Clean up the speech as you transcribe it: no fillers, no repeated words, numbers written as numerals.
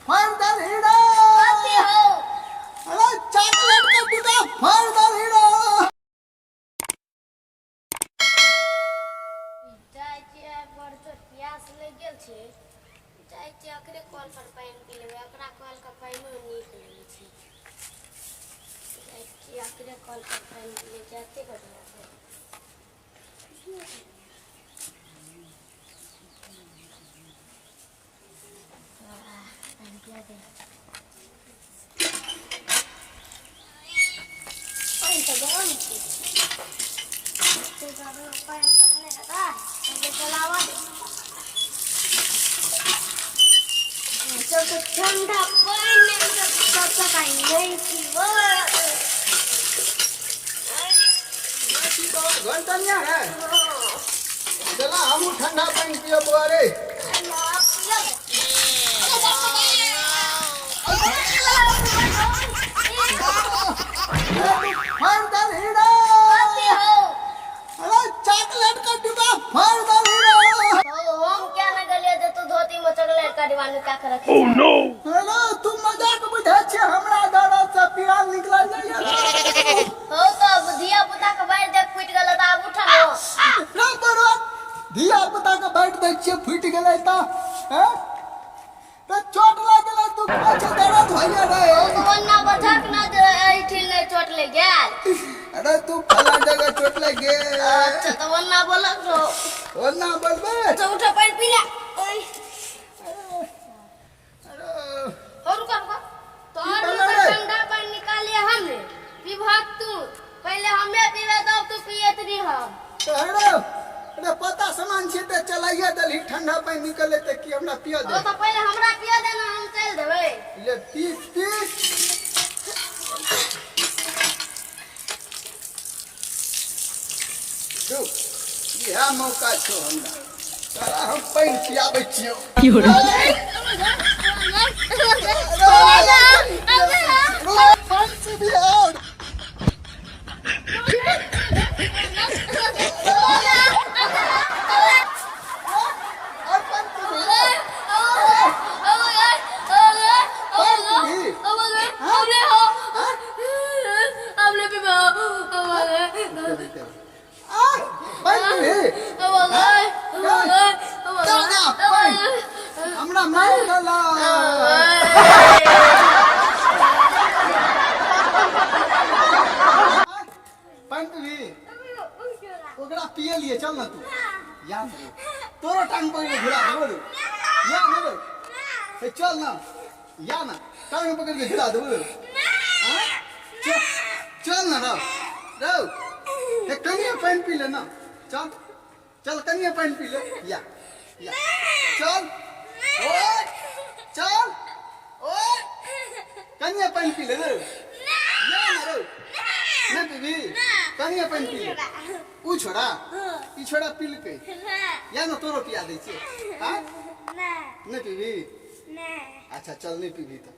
Further hero अरे chocolate का डिब्बा फर्दर हीरो जाय छियै बड़ जोर प्यास लग गेल छै जाय छियै एकरे कॉल पर पानी पी लेबै एकरा कॉल का पानियो नीक लगै छै जाय छियै एकरे कॉल पर पानी पी ले जाते बढ़िया छै ठंडा पानी नहीं घंटा नहीं है चला हम ठंडा पानी पियो बुआरे फर्दर हीरो अरे चॉकलेट का डिब्बा फर्दर हीरो हम क्या न गलिए जे तू धोती में चॉकलेट का डिब्बा नुका के रखे Oh no! हेलो तुम मजाक बुझै छी हमरा दरद से पियान निकल जाइए हो तो धिया पुता के बैठ देख फुट गेल त आब उठा लो रे बरो धिया पुता के बैठ दै छियै फुट गेलै त हैं त चोट लागल तू पाछे दर्द होइए रे तो वन्ना बधक ना ऐठिल ने चोट ले गेल अरे तू फला जगह चोट लग गे अच्छा तो वन्ना बोलक रो वरना बोलबे अच्छा उठा पानी पी ले अरे और रुका तो और ठंडा पानी निकालिए हमने विभाग तू पहले हमें पीवे तब तू पियत रही हम तो हेरो अरे पता सामान छै त चलाइए दलही ठंडा पानी निकले त की हमरा पियो दे तो पहले हमरा पिया देना हम चल देबै ले पी पी दो यह मौका छो हमरा सारा हम पानी पियाबै छियो Fancy me out! हमरा मार देला पंतवी ओकरा पिए लिए चल ना तू याद रे तोरो टांग पकड़ के घुरा देबो रे या ना रे से चल ना या ना टांग पकड़ के घुरा देबो रे हां चल ना रो एक कनिया पानी पी ले ना चल चल कनिया पानी पी ले या चल ओए चल ओए कनिया पानी पी ले रे या ना रो ना बेबी कनिया पानी पी ले ऊ छोड़ा ई छोड़ा पी ले या ना तोरो पिया दै छी हां ना बेबी अच्छा चल नहीं पीबी तो